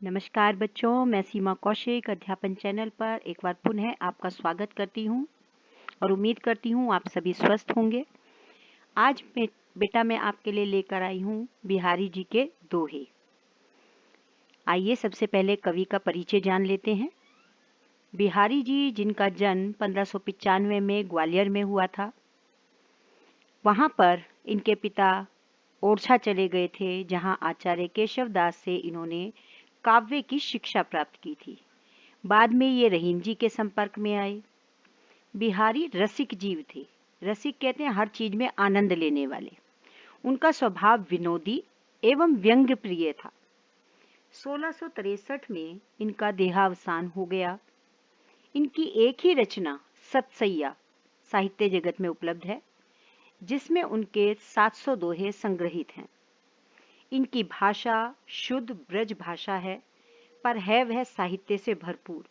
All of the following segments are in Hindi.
नमस्कार बच्चों, मैं सीमा कौशिक अध्यापन चैनल पर एक बार पुनः आपका स्वागत करती हूँ और उम्मीद करती हूँ आप सभी स्वस्थ होंगे। आज बेटा मैं आपके लिए लेकर आई हूँ बिहारी जी के दोहे। आइए सबसे पहले कवि का परिचय जान लेते हैं। बिहारी जी, जिनका जन्म 1595 में ग्वालियर में हुआ था, वहाँ पर इनके पिता ओरछा चले गए थे, जहाँ आचार्य केशव दास से इन्होंने काव्य की शिक्षा प्राप्त की थी। बाद में ये रहीम जी के संपर्क में आए। बिहारी रसिक जीव थे। रसिक कहते हैं हर चीज में आनंद लेने वाले। उनका स्वभाव विनोदी एवं व्यंग्य प्रिय था। 1663 में इनका देहावसान हो गया। इनकी एक ही रचना सतसैया साहित्य जगत में उपलब्ध है, जिसमें उनके 700 दोहे संग्रहित हैं। इनकी भाषा शुद्ध ब्रज भाषा है, पर है वह साहित्य से भरपूर।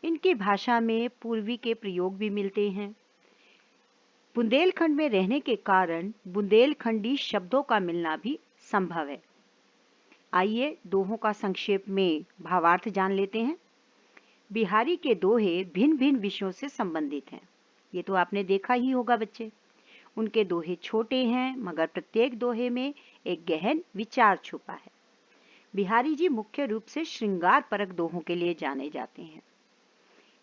इनकी भाषा में पूर्वी के प्रयोग भी मिलते हैं। बुंदेलखंड में रहने के कारण बुंदेलखंडी शब्दों का मिलना भी संभव है। आइए दोहों का संक्षेप में भावार्थ जान लेते हैं। बिहारी के दोहे भिन्न भिन्न विषयों से संबंधित हैं। ये तो आपने देखा ही होगा बच्चे। उनके दोहे छोटे हैं, मगर प्रत्येक दोहे में एक गहन विचार छुपा है। बिहारी जी मुख्य रूप से श्रृंगार परक दोहों के लिए जाने जाते हैं,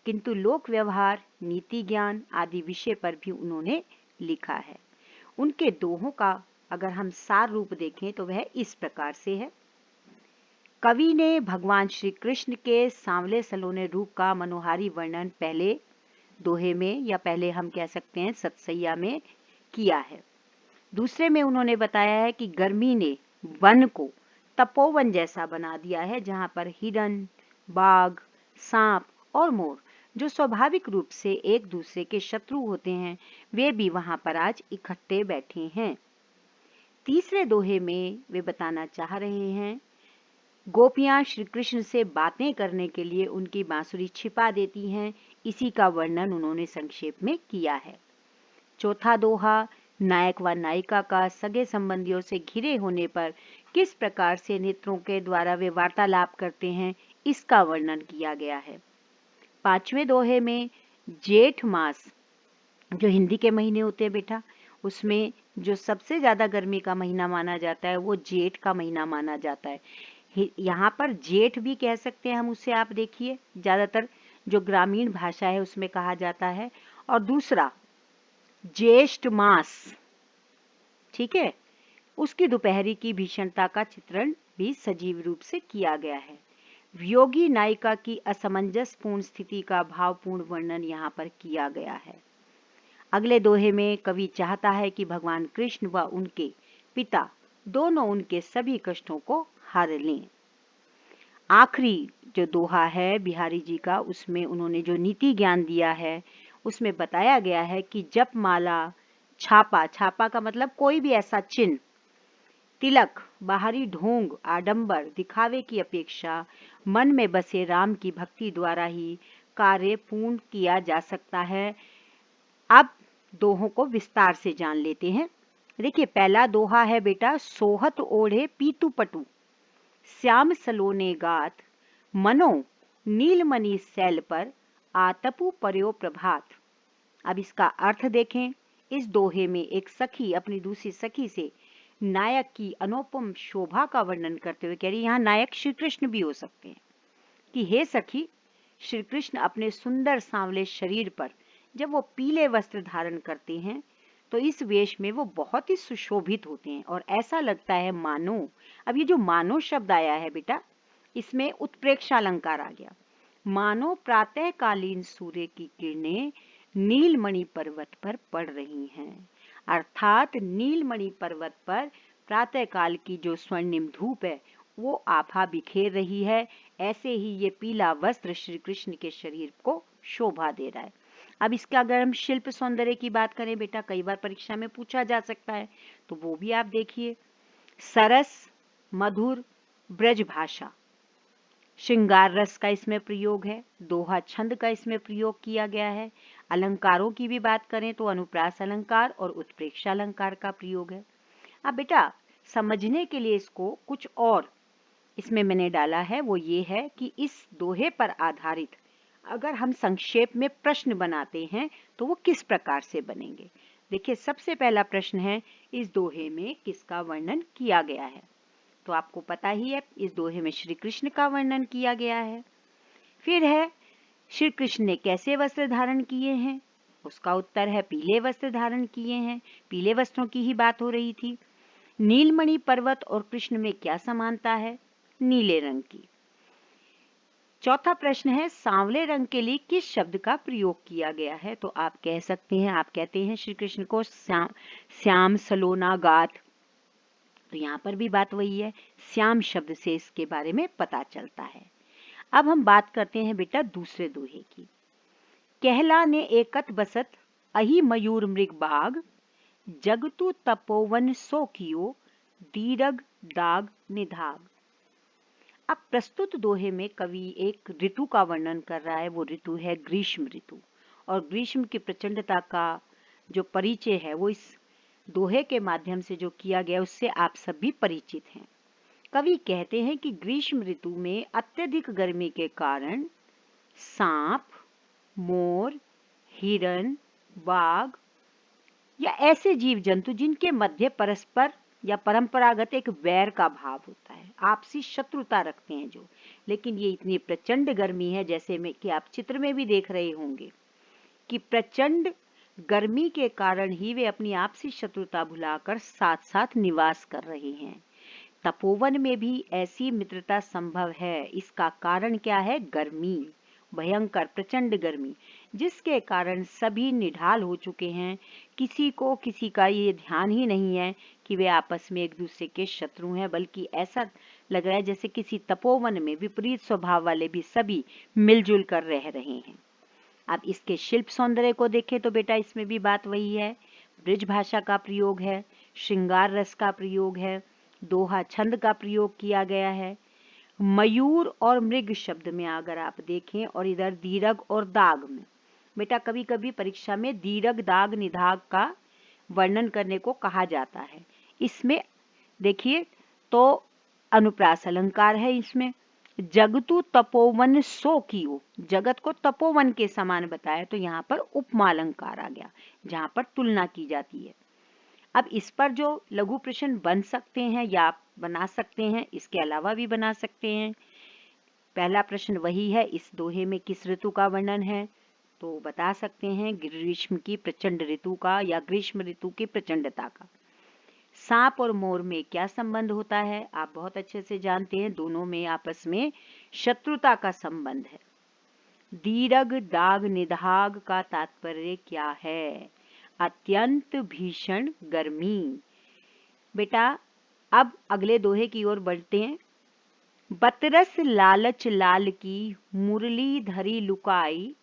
किंतु लोक व्यवहार, नीति ज्ञान आदि विषय पर भी उन्होंने लिखा है। उनके दोहों का अगर हम सार रूप देखें तो वह इस प्रकार से है। कवि ने भगवान श्री कृष्ण के सांवले सलोने रूप का मनोहारी वर्णन पहले दोहे में, या पहले हम कह सकते हैं सतसैया में, किया है। दूसरे में उन्होंने बताया है कि गर्मी ने वन को तपोवन जैसा बना दिया है, जहां पर हिरण, बाघ, सांप और मोर, जो स्वाभाविक रूप से एक दूसरे के शत्रु होते हैं, वे भी वहां पर आज इकट्ठे बैठे हैं। तीसरे दोहे में वे बताना चाह रहे हैं, गोपियां श्री कृष्ण से बातें करने के लिए उनकी बांसुरी छिपा देती हैं। इसी का वर्णन उन्होंने संक्षेप में किया है। चौथा दोहा, नायक व नायिका का सगे संबंधियों से घिरे होने पर किस प्रकार से नेत्रों के द्वारा वे वार्तालाप करते हैं, इसका वर्णन किया गया है। पांचवें दोहे में जेठ मास, जो हिंदी के महीने होते हैं बेटा, उसमें जो सबसे ज्यादा गर्मी का महीना माना जाता है वो जेठ का महीना माना जाता है। यहाँ पर जेठ भी कह सकते हैं हम उसे, आप देखिए ज्यादातर जो ग्रामीण भाषा है उसमें कहा जाता है। और दूसरा ज्येष्ठ मास, ठीक है, उसकी दोपहरी की भीषणता का चित्रण भी सजीव रूप से किया गया है। वियोगी नायिका की असमंजसपूर्ण स्थिति का भावपूर्ण वर्णन यहाँ पर किया गया है। अगले दोहे में कवि चाहता है कि भगवान कृष्ण व उनके पिता दोनों उनके सभी कष्टों को हर लें। आखिरी जो दोहा है बिहारी जी का, उसमें उन्होंने जो नीति ज्ञान दिया है, उसमें बताया गया है कि जप माला, छापा, छापा का मतलब कोई भी ऐसा चिन्ह, तिलक, बाहरी ढोंग, आडंबर, दिखावे की अपेक्षा मन में बसे राम की भक्ति द्वारा ही कार्य पूर्ण किया जा सकता है। अब दोहों को विस्तार से जान लेते हैं। देखिए पहला दोहा है बेटा, सोहत ओढ़े पीतू पटु, श्याम सलोने गात, मनो नीलमणि सैल पर, आतपु पर्यो प्रभात। अब इसका अर्थ देखें। इस दोहे में एक सखी अपनी दूसरी सखी से नायक की अनुपम शोभा का वर्णन करते हुए कह रही है, यहाँ नायक श्री कृष्ण भी हो सकते हैं, कि हे सखी, श्री कृष्ण अपने सुंदर सांवले शरीर पर जब वो पीले वस्त्र धारण करते हैं तो इस वेश में वो बहुत ही सुशोभित होते हैं, और ऐसा लगता है मानो, अब ये जो मानो शब्द आया है बेटा, इसमें उत्प्रेक्षा अलंकार आ गया। मानो प्रातःकालीन सूर्य की किरणें नीलमणि पर्वत पर पड़ रही हैं, अर्थात नीलमणि पर्वत पर प्रातःकाल की जो स्वर्णिम धूप है वो आभा बिखेर रही है। ऐसे ही ये पीला वस्त्र श्री कृष्ण के शरीर को शोभा दे रहा है। अब इसका अगर हम शिल्प सौंदर्य की बात करें बेटा, कई बार परीक्षा में पूछा जा सकता है, तो वो भी आप देखिए। सरस, मधुर, ब्रज भाषा, श्रृंगार रस का इसमें प्रयोग है। दोहा छंद का इसमें प्रयोग किया गया है। अलंकारों की भी बात करें तो अनुप्रास अलंकार और उत्प्रेक्षा अलंकार का प्रयोग है। अब बेटा समझने के लिए इसको कुछ और इसमें मैंने डाला है वो ये है कि इस दोहे पर आधारित अगर हम संक्षेप में प्रश्न बनाते हैं तो वो किस प्रकार से बनेंगे। देखिए, सबसे पहला प्रश्न है, इस दोहे में किसका वर्णन किया गया है? तो आपको पता ही है, इस दोहे में श्री कृष्ण का वर्णन किया गया है। फिर है, श्री कृष्ण ने कैसे वस्त्र धारण किए हैं? उसका उत्तर है पीले वस्त्र धारण किए हैं। पीले वस्त्रों की ही बात हो रही थी। नीलमणि पर्वत और कृष्ण में क्या समानता है? नीले रंग की। चौथा प्रश्न है, सांवले रंग के लिए किस शब्द का प्रयोग किया गया है? तो आप कह सकते हैं, आप कहते हैं श्री कृष्ण को श्याम सलोना गात। तो यहाँ पर भी बात वही है, श्याम शब्द से इसके बारे में पता चलता है। अब हम बात करते हैं बेटा दूसरे दोहे की। कहला ने एकत बसत अहि मयूर मृग बाग, जगतु तपोवन सो कियो दीरग दाग निधाग। अब प्रस्तुत दोहे में कवि एक ऋतु का वर्णन कर रहा है। वो ऋतु है ग्रीष्म ऋतु, और ग्रीष्म की प्रचंडता का जो परिचय है वो इस दोहे के माध्यम से जो किया गया उससे आप सब भी परिचित हैं। कवि कहते हैं कि ग्रीष्म ऋतु में अत्यधिक गर्मी के कारण सांप, मोर, हिरन, बाघ या ऐसे जीव जंतु जिनके मध्य परस्पर या परंपरागत एक वैर का भाव होता है, आपसी शत्रुता रखते हैं जो, लेकिन ये इतनी प्रचंड गर्मी है, जैसे में कि आप चित्र में भी देख रहे होंगे कि प्रचंड गर्मी के कारण ही वे अपनी आपसी शत्रुता भुलाकर साथ साथ निवास कर रहे हैं। तपोवन में भी ऐसी मित्रता संभव है। इसका कारण क्या है? गर्मी, भयंकर प्रचंड गर्मी, जिसके कारण सभी निढाल हो चुके हैं। किसी को किसी का ये ध्यान ही नहीं है कि वे आपस में एक दूसरे के शत्रु हैं, बल्कि ऐसा लग रहा है जैसे किसी तपोवन में विपरीत स्वभाव वाले भी सभी मिलजुल कर रह रहे हैं। अब इसके शिल्प सौंदर्य को देखें तो बेटा इसमें भी बात वही है। ब्रिज भाषा का प्रयोग है, श्रृंगार रस का प्रयोग है, दोहा छंद का प्रयोग किया गया है। मयूर और मृग शब्द में अगर आप देखें और इधर दीरग और दाग में, बेटा कभी कभी परीक्षा में दीरग दाग निधाग का वर्णन करने को कहा जाता है। इसमें देखिए तो अनुप्रास अलंकार है। इसमें जगतु तपोवन सो कियो, जगत को तपोवन के समान बताया, तो यहाँ पर उपमा अलंकार आ गया जहाँ पर तुलना की जाती है। अब इस पर जो लघु प्रश्न बन सकते हैं या आप बना सकते हैं, इसके अलावा भी बना सकते हैं। पहला प्रश्न वही है, इस दोहे में किस ऋतु का वर्णन है? तो बता सकते हैं ग्रीष्म की प्रचंड ऋतु का या ग्रीष्म ऋतु की प्रचंडता का। सांप और मोर में क्या संबंध होता है? आप बहुत अच्छे से जानते हैं, दोनों में आपस में शत्रुता का संबंध है। दीरग दाग निधाग का तात्पर्य क्या है? अत्यंत भीषण गर्मी। बेटा अब अगले दोहे की ओर बढ़ते हैं। बतरस लालच लाल की मुरली धरी लुकाई,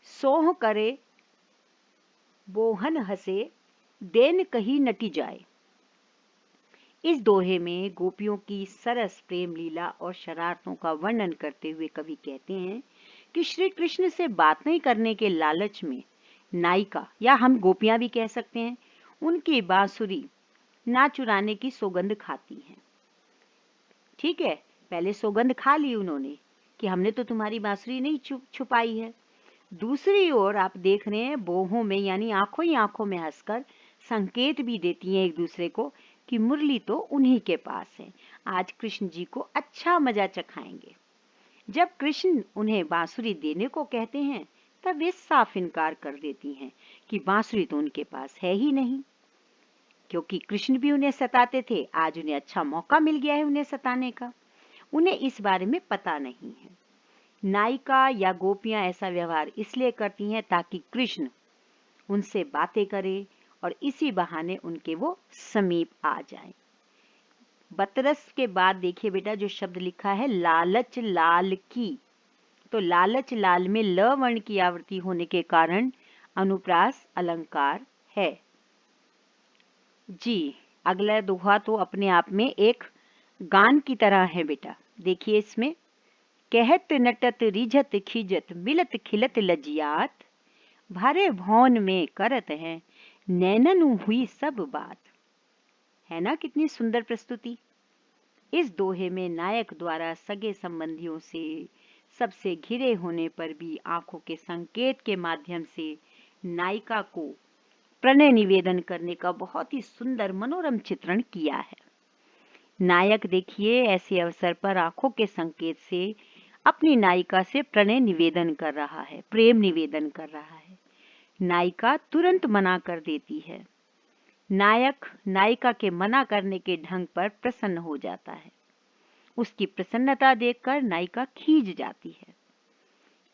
सोह करे बोहन हसे देन कही नटी जाए। इस दोहे में गोपियों की सरस प्रेम लीला और शरारतों का वर्णन करते हुए कवि कहते हैं कि श्री कृष्ण से बात नहीं करने के लालच में नायिका, या हम गोपियां भी कह सकते हैं, उनकी बांसुरी ना चुराने की सौगंध खाती हैं। ठीक है, पहले सौगंध खा ली उन्होंने कि हमने तो तुम्हारी बांसुरी नहीं छुपाई है। दूसरी ओर आप देख रहे हैं बोहों में यानी आंखों ही आंखों में हंसकर संकेत भी देती हैं एक दूसरे को कि मुरली तो उन्हीं के पास है, आज कृष्ण जी को अच्छा मजा चखाएंगे। जब कृष्ण उन्हें बांसुरी देने को कहते हैं तब वे साफ इनकार कर देती हैं कि बांसुरी तो उनके पास है ही नहीं, क्योंकि कृष्ण भी उन्हें सताते थे, आज उन्हें अच्छा मौका मिल गया है उन्हें सताने का। उन्हें इस बारे में पता नहीं है। नायिका या गोपियां ऐसा व्यवहार इसलिए करती हैं ताकि कृष्ण उनसे बातें करे और इसी बहाने उनके वो समीप आ जाएं। बतरस के बाद देखिए बेटा जो शब्द लिखा है लालच लाल की, तो लालच लाल में ल वर्ण की आवृत्ति होने के कारण अनुप्रास अलंकार है। जी, अगला दोहा तो अपने आप में एक गान की तरह है बेटा। देखिए इसमें कहत नटत रिझत खिजत मिलत खिलत लजियात, भारे भौन में करत है नैनन हुई सब बात। है ना कितनी सुंदर प्रस्तुति। इस दोहे में नायक द्वारा सगे संबंधियों से सबसे घिरे होने पर भी आंखों के संकेत के माध्यम से नायिका को प्रणय निवेदन करने का बहुत ही सुंदर मनोरम चित्रण किया है। नायक देखिए ऐसे अवसर पर आंखों के संकेत से अपनी नायिका से प्रणय निवेदन कर रहा है, प्रेम निवेदन कर रहा है। नायिका तुरंत मना कर देती है। नायक नायिका के मना करने के ढंग पर प्रसन्न हो जाता है। उसकी प्रसन्नता देखकर नायिका खींच जाती है।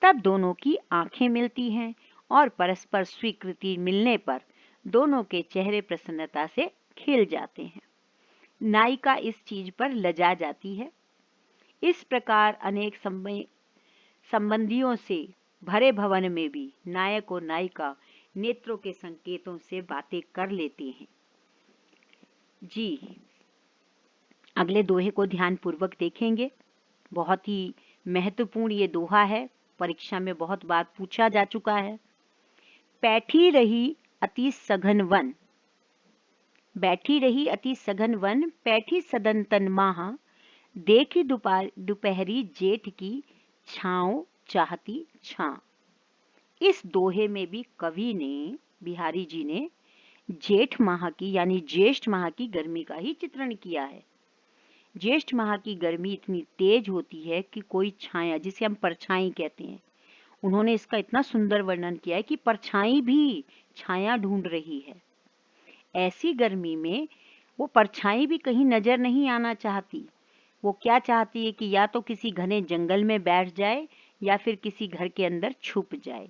तब दोनों की आंखें मिलती हैं और परस्पर स्वीकृति मिलने पर दोनों के चेहरे प्रसन्नता से खिल जाते हैं। नायिका इस चीज पर लजा जाती है। इस प्रकार अनेक संबंधियों से भरे भवन में भी नायक और नायिका नेत्रों के संकेतों से बातें कर लेते हैं। जी, अगले दोहे को ध्यानपूर्वक देखेंगे। बहुत ही महत्वपूर्ण ये दोहा है, परीक्षा में बहुत बार पूछा जा चुका है। बैठी रही अति सघन वन, बैठी रही अति सघन वन, पैठी सदन तन माहा, देखी दोपहरी जेठ की छाँव चाहती छां। इस दोहे में भी कवि ने, बिहारी जी ने, जेठ माह की यानी ज्येष्ठ माह की गर्मी का ही चित्रण किया है। ज्येष्ठ माह की गर्मी इतनी तेज होती है कि कोई छाया, जिसे हम परछाई कहते हैं, उन्होंने इसका इतना सुंदर वर्णन किया है कि परछाई भी छाया ढूंढ रही है। ऐसी गर्मी में वो परछाई भी कहीं नजर नहीं आना चाहती। वो क्या चाहती है कि या तो किसी घने जंगल में बैठ जाए या फिर किसी घर के अंदर छुप जाए।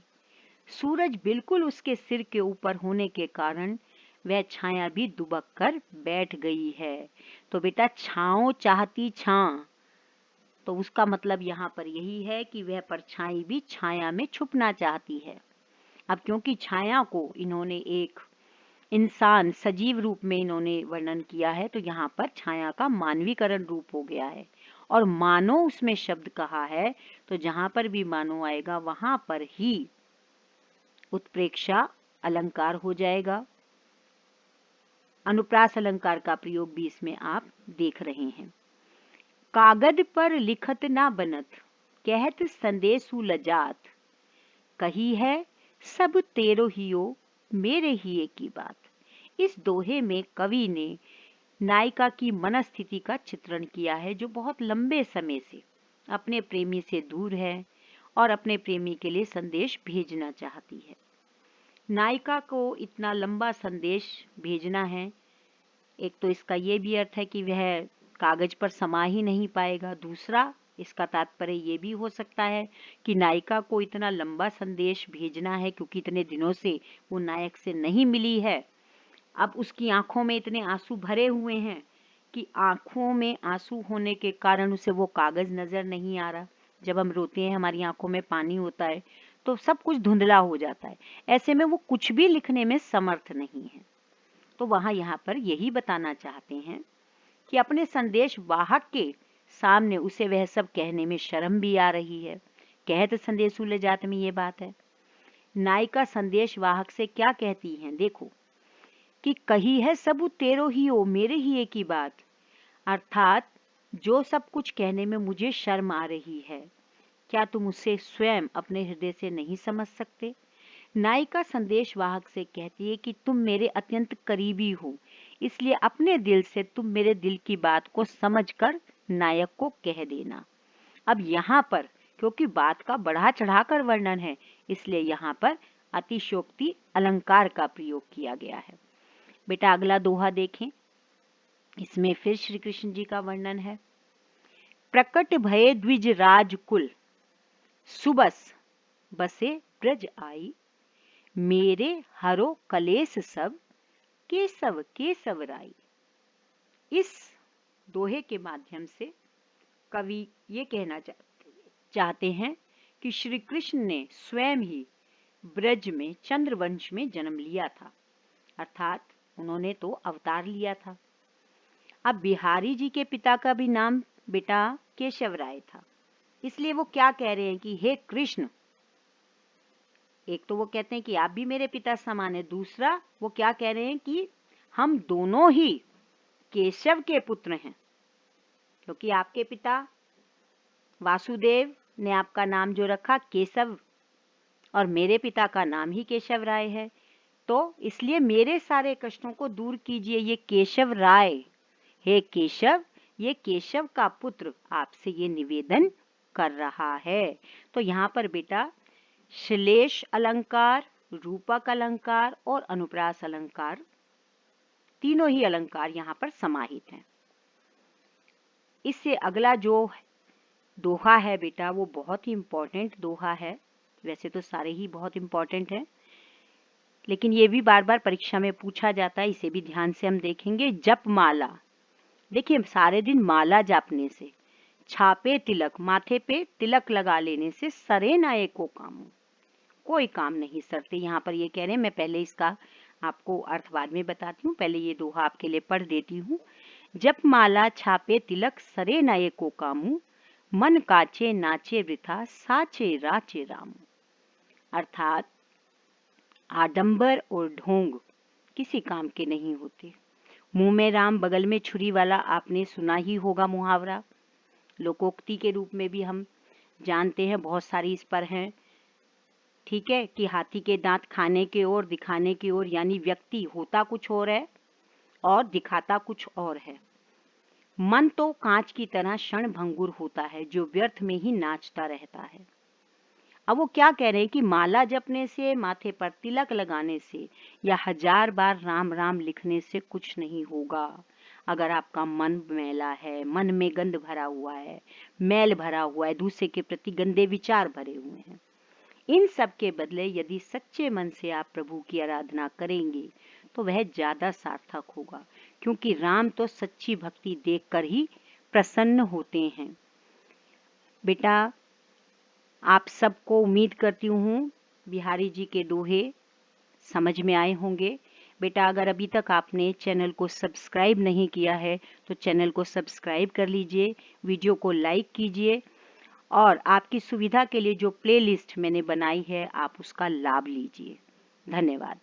सूरज बिल्कुल उसके सिर के ऊपर होने के कारण वह छाया भी दुबक कर बैठ गई है। तो बेटा छाँव चाहती छां, तो उसका मतलब यहाँ पर यही है कि वह परछाई भी छाया में छुपना चाहती है। अब क्योंकि छाया को इन्होंने एक इंसान सजीव रूप में इन्होंने वर्णन किया है, तो यहाँ पर छाया का मानवीकरण रूप हो गया है। और मानो उसमें शब्द कहा है, तो जहां पर भी मानो आएगा वहां पर ही उत्प्रेक्षा अलंकार हो जाएगा। अनुप्रास अलंकार का प्रयोग भी इसमें आप देख रहे हैं। कागद पर लिखत ना बनत, कहत संदेशु लजात, कही है सब तेरो हियो, मेरे हिये की बात। इस दोहे में कवि ने नायिका की मनस्थिति का चित्रण किया है, जो बहुत लंबे समय से अपने प्रेमी से दूर है और अपने प्रेमी के लिए संदेश भेजना चाहती है। नायिका को इतना लंबा संदेश भेजना है, एक तो इसका ये भी अर्थ है कि वह कागज पर समा ही नहीं पाएगा। दूसरा, इसका तात्पर्य ये भी हो सकता है कि नायिका को इतना लंबा संदेश भेजना है क्योंकि इतने दिनों से वो नायक से नहीं मिली है। अब उसकी आंखों में इतने आंसू भरे हुए हैं कि आंखों में आंसू होने के कारण उसे वो कागज नजर नहीं आ रहा। जब हम रोते हैं हमारी आंखों में पानी होता है तो सब कुछ धुंधला हो जाता है। ऐसे में वो कुछ भी लिखने में समर्थ नहीं है। तो वहां यहाँ पर यही बताना चाहते हैं कि अपने संदेश वाहक के सामने उसे वह सब कहने में शर्म भी आ रही है। कहत संदेशु ले जात में ये बात है। नायिका संदेश वाहक से क्या कहती हैं, देखो कि कही है सब तेरो ही हो, मेरे ही एक ही बात, अर्थात जो सब कुछ कहने में मुझे शर्म आ रही है, क्या तुम उसे स्वयं अपने हृदय से नहीं समझ सकते। नायिका संदेश वाहक से कहती है कि तुम मेरे अत्यंत करीबी हो, इसलिए अपने दिल से तुम मेरे दिल की बात को समझकर नायक को कह देना। अब यहाँ पर क्योंकि बात का बढ़ा चढ़ाकर वर्णन है, इसलिए यहाँ पर अतिशयोक्ति अलंकार का प्रयोग किया गया है। बेटा अगला दोहा देखें। इसमें फिर श्री कृष्ण जी का वर्णन है। प्रकट भये द्विज राजकुल, सुबस बसे ब्रज आई, मेरे हरो कलेस सब, केशव केशव राई। इस दोहे के माध्यम से कवि ये कहना चाहते हैं कि श्री कृष्ण ने स्वयं ही ब्रज में चंद्रवंश में जन्म लिया था, अर्थात उन्होंने तो अवतार लिया था। अब बिहारी जी के पिता का भी नाम बेटा केशव राय था, इसलिए वो क्या कह रहे हैं कि हे कृष्ण, एक तो वो कहते हैं कि आप भी मेरे पिता समान है, दूसरा वो क्या कह रहे हैं कि हम दोनों ही केशव के पुत्र हैं। क्योंकि आपके पिता वासुदेव ने आपका नाम जो रखा केशव, और मेरे पिता का नाम ही केशव राय है, तो इसलिए मेरे सारे कष्टों को दूर कीजिए। ये केशव राय, हे केशव, ये केशव का पुत्र आपसे ये निवेदन कर रहा है। तो यहाँ पर बेटा श्लेष अलंकार, रूपक अलंकार और अनुप्रास अलंकार, तीनों ही अलंकार यहाँ पर समाहित हैं। इससे अगला जो दोहा है बेटा, वो बहुत ही इंपॉर्टेंट दोहा है। वैसे तो सारे ही बहुत इंपॉर्टेंट हैं, लेकिन ये भी बार बार परीक्षा में पूछा जाता है, इसे भी ध्यान से हम देखेंगे। जप माला, देखिए सारे दिन माला जपने से, छापे तिलक, माथे पे तिलक लगा लेने से सरे ना एको काम, कोई काम नहीं सरते। यहाँ पर ये कह रहे हैं, मैं पहले इसका आपको अर्थ बाद में बताती हूँ, पहले ये दोहा आपके लिए पढ़ देती हूँ। जप माला छापे तिलक सरे ना एको कामू, मन काचे नाचे वृथा साचे राचे राम। अर्थात आडंबर और ढोंग किसी काम के नहीं होते। मुंह में राम बगल में छुरी वाला आपने सुना ही होगा मुहावरा, लोकोक्ति के रूप में भी हम जानते हैं, बहुत सारी इस पर हैं। ठीक है, कि हाथी के दांत खाने के ओर दिखाने की ओर, यानी व्यक्ति होता कुछ और है और दिखाता कुछ और है। मन तो कांच की तरह क्षण भंगुर होता है, जो व्यर्थ में ही नाचता रहता है। अब वो क्या कह रहे हैं कि माला जपने से, माथे पर तिलक लगाने से या 1000 बार राम राम लिखने से कुछ नहीं होगा। अगर आपका मन मैला है, मन में गंध भरा हुआ है, मैल भरा हुआ है, दूसरे के प्रति गंदे विचार भरे हुए हैं, इन सब के बदले यदि सच्चे मन से आप प्रभु की आराधना करेंगे तो वह ज्यादा सार्थक होगा, क्योंकि राम तो सच्ची भक्ति देखकर ही प्रसन्न होते हैं। बेटा आप सबको उम्मीद करती हूँ बिहारी जी के दोहे समझ में आए होंगे। बेटा अगर अभी तक आपने चैनल को सब्सक्राइब नहीं किया है तो चैनल को सब्सक्राइब कर लीजिए, वीडियो को लाइक कीजिए, और आपकी सुविधा के लिए जो प्लेलिस्ट मैंने बनाई है आप उसका लाभ लीजिए। धन्यवाद।